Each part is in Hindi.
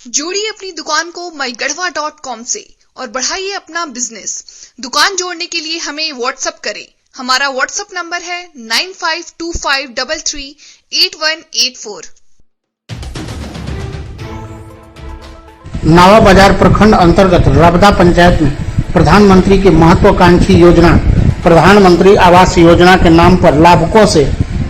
जोड़िए अपनी दुकान को mygarhwa.com से और बढ़ाइए अपना बिजनेस। दुकान जोड़ने के लिए हमें व्हाट्सएप करें। हमारा व्हाट्सएप नंबर है 9525338184। नावा बाजार प्रखंड अंतर्गत रबदा पंचायत में प्रधानमंत्री की महत्वाकांक्षी योजना प्रधानमंत्री आवास योजना के नाम पर लाभुकों से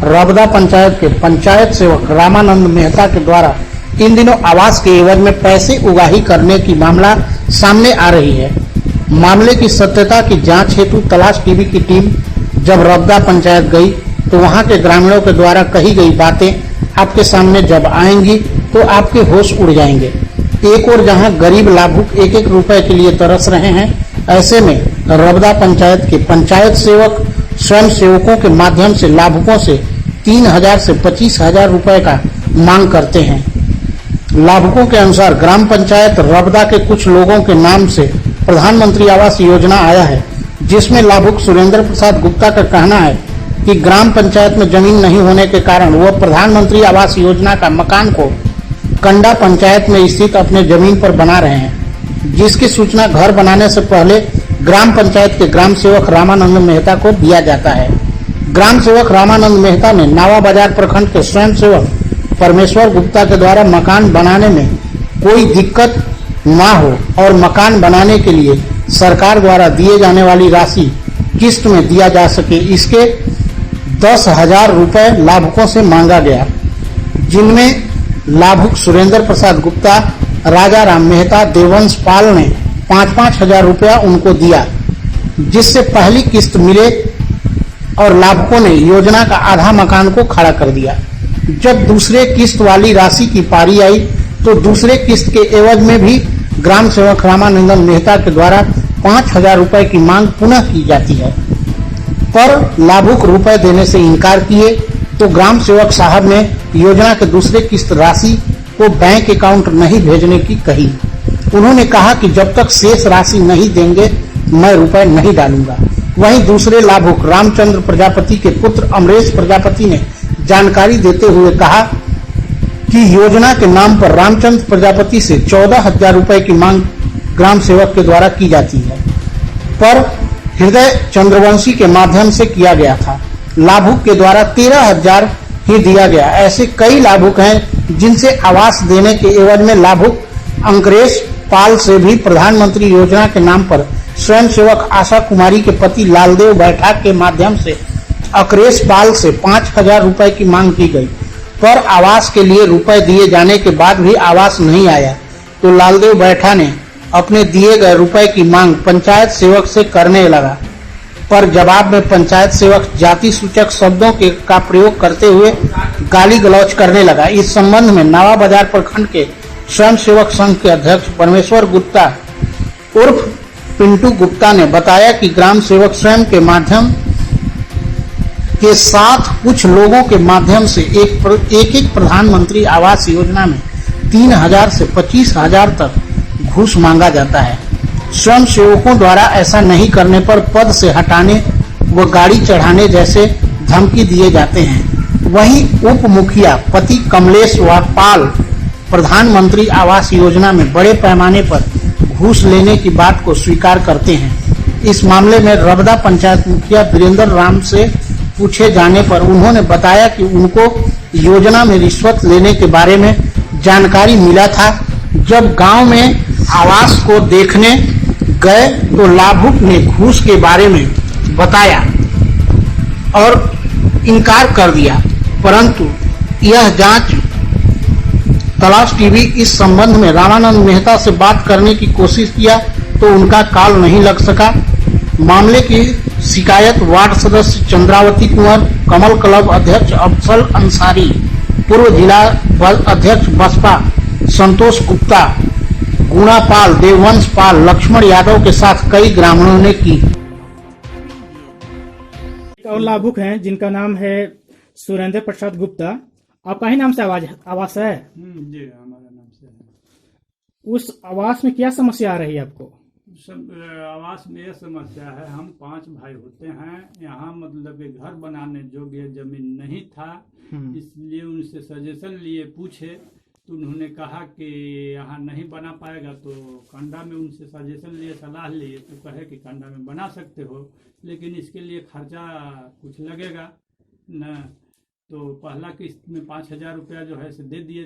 रबदा पंचायत के पंचायत सेवक रामानंद मेहता के द्वारा इन दिनों आवास के एवज में पैसे उगाही करने की मामला सामने आ रही है। मामले की सत्यता की जांच हेतु तलाश टीवी की टीम जब रबदा पंचायत गई तो वहां के ग्रामीणों के द्वारा कही गई बातें आपके सामने जब आएंगी तो आपके होश उड़ जाएंगे। एक और जहां गरीब लाभुक एक एक रुपए के लिए तरस रहे हैं, ऐसे में रबदा पंचायत के पंचायत सेवक स्वयं सेवकों के माध्यम से लाभुकों से 3,000 से 25,000 रुपए का मांग करते हैं। लाभुकों के अनुसार ग्राम पंचायत रबदा के कुछ लोगों के नाम से प्रधानमंत्री आवास योजना आया है, जिसमें लाभुक सुरेंद्र प्रसाद गुप्ता का कहना है कि ग्राम पंचायत में जमीन नहीं होने के कारण वह प्रधानमंत्री आवास योजना का मकान को कंडा पंचायत में स्थित अपने जमीन पर बना रहे हैं, जिसकी सूचना घर बनाने से पहले ग्राम पंचायत के ग्राम सेवक रामानंद मेहता को दिया जाता है। ग्राम सेवक रामानंद मेहता ने नावा बाजार प्रखंड के स्वयं सेवक परमेश्वर गुप्ता के द्वारा मकान बनाने में कोई दिक्कत ना हो और मकान बनाने के लिए सरकार द्वारा दिए जाने वाली राशि किस्त में दिया जा सके, इसके 10,000 रुपए लाभुकों से मांगा गया, जिनमें लाभुक सुरेंद्र प्रसाद गुप्ता, राजा राम मेहता, देवंश पाल ने 5-5 हजार रुपया उनको दिया, जिससे पहली किस्त मिले और लाभुकों ने योजना का आधा मकान को खड़ा कर दिया। जब दूसरे किस्त वाली राशि की पारी आई तो दूसरे किस्त के एवज में भी ग्राम सेवक रामानंदन मेहता के द्वारा 5,000 रुपए की मांग पुनः की जाती है, पर लाभुक रुपए देने से इनकार किए तो ग्राम सेवक साहब ने योजना के दूसरे किस्त राशि को बैंक अकाउंट नहीं भेजने की कही। उन्होंने कहा कि जब तक शेष राशि नहीं देंगे मैं रुपए नहीं डालूंगा। वहीं दूसरे लाभुक रामचंद्र प्रजापति के पुत्र अमरेश प्रजापति ने जानकारी देते हुए कहा कि योजना के नाम पर रामचंद्र प्रजापति से 14,000 रुपए की मांग ग्राम सेवक के द्वारा की जाती है, पर हृदय चंद्रवंशी के माध्यम से किया गया था। लाभुक के द्वारा 13,000 ही दिया गया। ऐसे कई लाभुक हैं जिनसे आवास देने के एवज में लाभुक अंकरेश पाल से भी प्रधानमंत्री योजना के नाम पर स्वयं सेवक आशा कुमारी के पति लालदेव बैठा के माध्यम से अखिलेश पाल से 5,000 रुपए की मांग की गई, पर आवास के लिए रुपए दिए जाने के बाद भी आवास नहीं आया तो लालदेव बैठा ने अपने दिए गए रुपए की मांग पंचायत सेवक से करने लगा, पर जवाब में पंचायत सेवक जाति सूचक शब्दों का प्रयोग करते हुए गाली गलौज करने लगा। इस संबंध में नावा बाजार प्रखंड के स्वयं सेवक संघ के अध्यक्ष परमेश्वर गुप्ता उर्फ पिंटू गुप्ता ने बताया कि ग्राम सेवक स्वयं के माध्यम के साथ कुछ लोगों के माध्यम से एक प्रधानमंत्री आवास योजना में 3,000 से 25,000 तक घूस मांगा जाता है। स्वयं सेवकों द्वारा ऐसा नहीं करने पर पद से हटाने व गाड़ी चढ़ाने जैसे धमकी दिए जाते हैं। वहीं उप मुखिया पति कमलेश व पाल प्रधानमंत्री आवास योजना में बड़े पैमाने पर घूस लेने की बात को स्वीकार करते हैं। इस मामले में रबदा पंचायत मुखिया वीरेंद्र राम से पूछे जाने पर उन्होंने बताया कि उनको योजना में रिश्वत लेने के बारे में जानकारी मिला था। जब गांव में आवास को देखने गए तो लाभुक ने घूस के बारे में बताया और इनकार कर दिया, परंतु यह जांच तलाश टीवी इस संबंध में रामानंद मेहता से बात करने की कोशिश किया तो उनका कॉल नहीं लग सका। मामले की शिकायत वार्ड सदस्य चंद्रावती कुंवर, कमल क्लब अध्यक्ष अफजल अंसारी, पूर्व जिला अध्यक्ष बसपा संतोष गुप्ता, गुणा पाल, देववंश पाल, लक्ष्मण यादव के साथ कई ग्रामीणों ने की। और लाभुक हैं जिनका नाम है सुरेंद्र प्रसाद गुप्ता। आपका ही नाम से आवास है? जी हमारा नाम से है। उस आवास में क्या समस्या आ रही है आपको? आवास में यह समस्या है, हम 5 भाई होते हैं। यहाँ मतलब कि घर बनाने योग्य जमीन नहीं था, इसलिए उनसे सजेशन लिए पूछे तो उन्होंने कहा कि यहाँ नहीं बना पाएगा, तो कंडा में उनसे सजेशन लिए, सलाह लिए, तो कहे कि कंडा में बना सकते हो, लेकिन इसके लिए खर्चा कुछ लगेगा न। तो पहला किस्त में 5,000 रुपया जो है से दे दिए,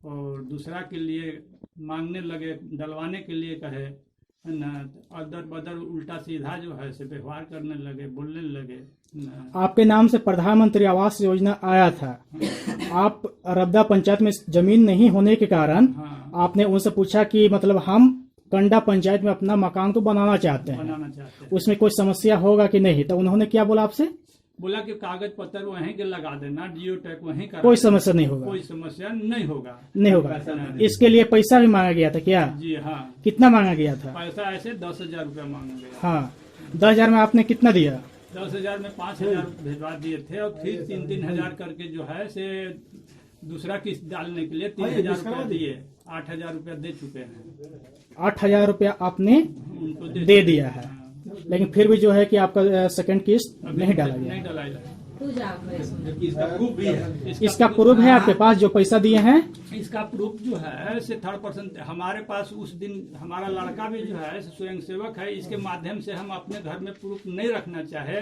और दूसरा के लिए मांगने लगे, डलवाने के लिए कहे न। अदर बदर उल्टा सीधा जो है से व्यवहार करने लगे, बोलने लगे न। आपके नाम से प्रधानमंत्री आवास योजना आया था। आप रबदा पंचायत में जमीन नहीं होने के कारण हाँ, आपने उनसे पूछा कि मतलब हम कंडा पंचायत में अपना मकान तो बनाना चाहते हैं, बनाना चाहते हैं। उसमें कोई समस्या होगा कि नहीं? तो उन्होंने क्या बोला आपसे? बोला कि कागज पत्र वहीं के लगा देना, जियो टैग वहीं करा कोई देना, समस्या नहीं होगा? कोई समस्या नहीं होगा। नहीं होगा। इसके लिए पैसा भी मांगा गया था क्या? जी हाँ, कितना मांगा गया था? पैसा ऐसे 10,000 रुपया मांगा गया। हाँ, 10,000 में आपने कितना दिया? 10,000 में 5,000 भिजवा दिए थे, और फिर 3-3 हजार करके जो है से दूसरा किस्त डालने के लिए 3,000 रुपया दिए। 8,000 रुपया दे चुके हैं। 8,000 रुपया आपने उनको दे दिया है, लेकिन फिर भी जो है कि आपका सेकंड किस्त नहीं डाला गया। नहीं डाला गया। इसका प्रूफ भी है। इसका प्रूफ है आपके पास जो पैसा दिए हैं? इसका प्रूफ जो है से 3% हमारे पास। उस दिन हमारा लड़का भी जो है स्वयं सेवक है, इसके माध्यम से हम अपने घर में प्रूफ नहीं रखना चाहे।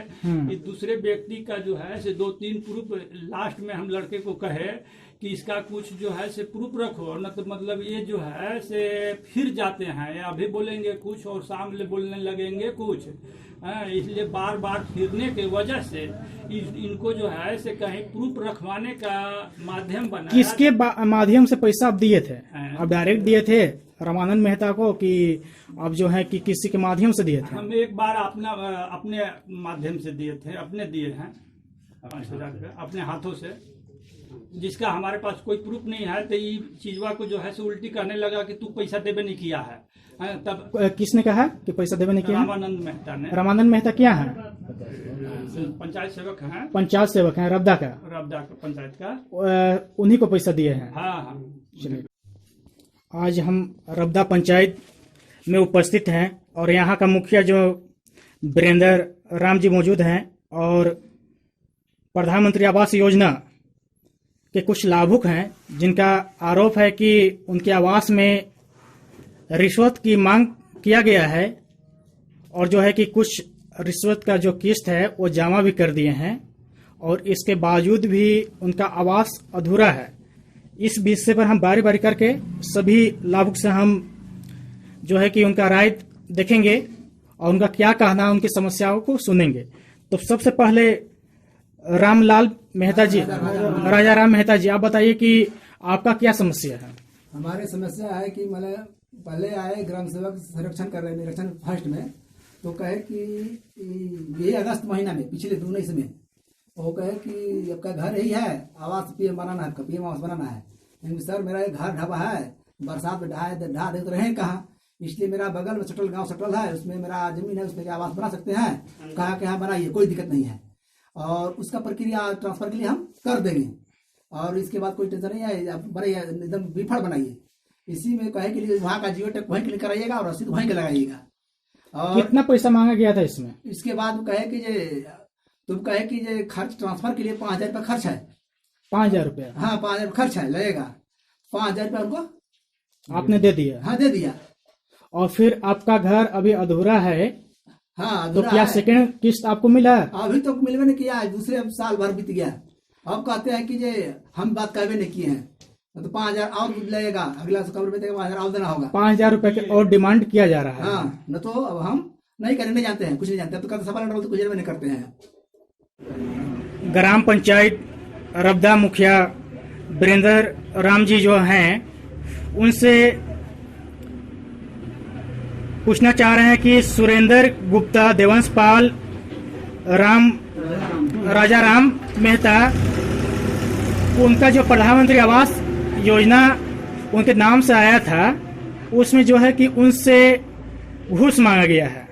इस दूसरे व्यक्ति का जो है से 2-3 प्रूफ लास्ट में हम लड़के को कहे कि इसका कुछ जो है से प्रूफ रखो, न तो मतलब ये जो है से फिर जाते हैं, अभी बोलेंगे कुछ और सामने बोलने लगेंगे कुछ। इसलिए बार बार फिरने के वजह से इनको जो है से कहीं प्रूफ रखवाने का माध्यम बना। किसके माध्यम से पैसा आप दिए थे? आप डायरेक्ट दिए थे रामानंद मेहता को कि अब जो है कि किसी के माध्यम से दिए थे? हम एक बार अपने माध्यम से दिए थे, अपने दिए हैं 5,000 रुपये अपने हाथों से, जिसका हमारे पास कोई प्रूफ नहीं है। तो ये चीजवा को जो है से उल्टी कहने लगा कि तू पैसा देवे नहीं किया है। तब किसने कहा कि पैसा देवे नहीं किया? रामानंद मेहता ने। रामानंद मेहता क्या है? पंचायत सेवक हैं। पंचायत सेवक हैं रबदा का? रबदा का पंचायत का। उन्हीं को पैसा दिए हैं? हाँ हाँ। चलिए, आज हम रबदा पंचायत में उपस्थित हैं और यहाँ का मुखिया जो वीरेंद्र राम जी मौजूद हैं, और प्रधानमंत्री आवास योजना के कुछ लाभुक हैं जिनका आरोप है कि उनके आवास में रिश्वत की मांग किया गया है, और जो है कि कुछ रिश्वत का जो किस्त है वो जमा भी कर दिए हैं, और इसके बावजूद भी उनका आवास अधूरा है। इस विषय पर हम बारी बारी करके सभी लाभुक से हम जो है कि उनका राय देखेंगे और उनका क्या कहना है, उनकी समस्याओं को सुनेंगे। तो सबसे पहले रामलाल मेहता जी, राजा राम मेहता जी, आप बताइए कि आपका क्या समस्या है? हमारी समस्या है कि मतलब पहले आए ग्राम सेवक संरक्षण कर रहे निरीक्षण फर्स्ट में, तो कहे कि यही अगस्त महीना में पिछले 19 में वो कहे कि आपका घर ही है, आवास पीएम बनाना है, आपका पीएम आवास बनाना है। लेकिन सर मेरा एक घर ढाबा है, बरसात में ढा दे तो रहे कहाँ, इसलिए मेरा बगल में सटल गांव सटल है, उसमें मेरा जमीन है, उसमें आवास बना सकते हैं। कहा कि हाँ बनाइए, कोई दिक्कत नहीं है, और उसका प्रक्रिया ट्रांसफर के लिए हम कर देंगे, और इसके बाद कोई टेंशन नहीं है, बनाइए एकदम विफल बनाइए। इसी में कहे कि वहाँ का जियो टैग वहीं क्लिक कराइएगा और रसीद वहीं के लगाइएगा। और कितना पैसा मांगा गया था इसमें? इसके बाद कहे कि तुम कहे कि खर्च ट्रांसफर के लिए 5,000 रुपया खर्च है। 5,000 रुपया? हाँ 5,000 खर्च है, लगेगा 5,000 रुपया उनको आपने दे दिया? हाँ दे दिया। और फिर आपका घर अभी अधूरा है, हाँ तो क्या सेकंड किस्त आपको मिला? अभी तो मिलवे नहीं किया, दूसरे साल भर बीत गया। अब कहते हैं कि हम बात कहवे नहीं किए हैं, तो 5,000 और लगेगा, अगला कवर में 5,000 और देना होगा। 5,000 रुपए के और डिमांड किया जा रहा है। हाँ, न तो अब हम नहीं करने जानते हैं, कुछ नहीं जानते, तो कहते सफल तो कुछ नहीं करते हैं। ग्राम पंचायत रबदा मुखिया वीरेंद्र राम जी जो हैं, उनसे पूछना चाह रहे हैं कि सुरेंद्र गुप्ता, देवंश पाल, राजा राम मेहता, उनका जो प्रधानमंत्री आवास योजना उनके नाम से आया था, उसमें जो है कि उनसे घूस मांगा गया है,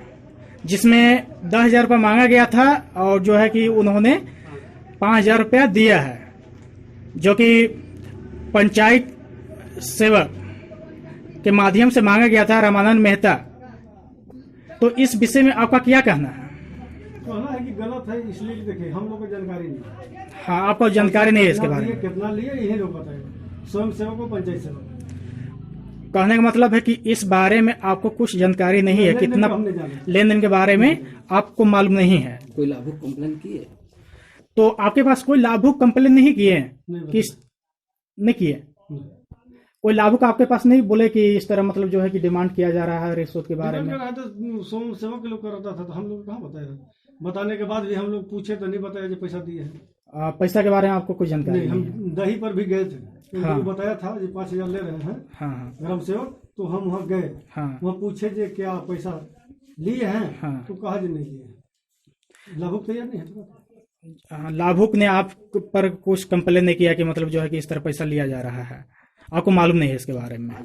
जिसमें 10,000 रुपया मांगा गया था, और जो है कि उन्होंने 5,000 रुपया दिया है, जो कि पंचायत सेवक के माध्यम से मांगा गया था, रामानंद मेहता। तो इस विषय में आपका क्या कहना है? कहना है कि गलत है, इसलिए देखिए हम लोग को जानकारी नहीं है। हाँ, आपको जानकारी नहीं है इसके बारे में? कितना लिए यही लोग बताएगा। स्वयं सेवक और पंचायत सेवक। कहने का मतलब है कि इस बारे में आपको कुछ जानकारी नहीं है, कितना हम नहीं जाने। लेन देन के बारे में आपको मालूम नहीं है। कोई लाभुक कंप्लेन की है? तो आपके पास कोई लाभुक कंप्लेन नहीं किए हैं? नहीं किस नहीं किए? नहीं। कोई लाभुक आपके पास नहीं बोले कि इस तरह मतलब जो है कि डिमांड किया जा रहा है रिश्वत के बारे में? तो स्वयं सेवक के लोग करता था, तो हम लोग कहाँ बताया? बताने के बाद भी हम लोग पूछे तो नहीं बताया जो पैसा दिए हैं। पैसा के बारे में आपको कोई जानकारी नहीं, नहीं है? हम दही पर भी गए थे, उनको हाँ। बताया था जो 5,000 ले रहे हैं हाँ ग्राम सेवक, तो हम वहाँ गए, हाँ वहाँ पूछे जे क्या पैसा लिए हैं, हाँ। तो कहा जो नहीं लिए हैं। लाभुक तैयार नहीं है। हाँ, लाभुक ने आप पर कुछ कंप्लेन नहीं किया कि मतलब जो है कि इस तरह पैसा लिया जा रहा है, आपको मालूम नहीं है इसके बारे में?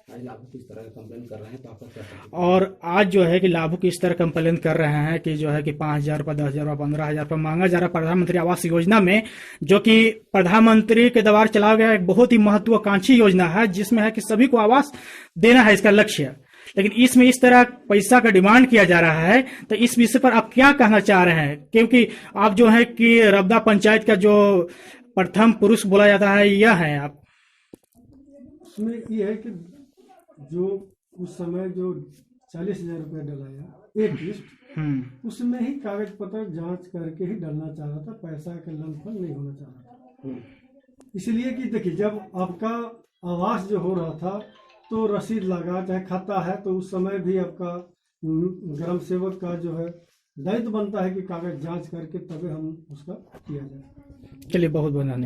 आज लाभुक इस तरह का कंप्लेन कर रहे हैं तो आपका क्या? और आज जो है कि लाभुक इस तरह कंप्लेन कर रहे हैं कि जो है कि 5,000 रुपये, 10,000 रुपये, 15,000 रुपये मांगा जा रहा है प्रधानमंत्री आवास योजना में, जो कि प्रधानमंत्री के द्वारा चलाया गया एक बहुत ही महत्वाकांक्षी योजना है, जिसमें है कि सभी को आवास देना है इसका लक्ष्य। लेकिन इसमें इस तरह पैसा का डिमांड किया जा रहा है, तो इस विषय पर आप क्या कहना चाह रहे हैं? क्योंकि आप जो है कि रबदा पंचायत का जो प्रथम पुरुष बोला जाता है यह है आप। उसमें ये है कि जो उस समय जो 40,000 रुपये डलाया एक लिस्ट, उसमें ही कागज पत्र जांच करके ही डलना चाह रहा था, पैसा का लंफन नहीं होना चाह रहा था। इसलिए कि देखिए, जब आपका आवास जो हो रहा था तो रसीद लगा, चाहे खाता है, तो उस समय भी आपका ग्राम सेवक का जो है दायित्व बनता है कि कागज जांच करके तभी हम उसका किया जाए। चलिए, बहुत बहुत धन्यवाद।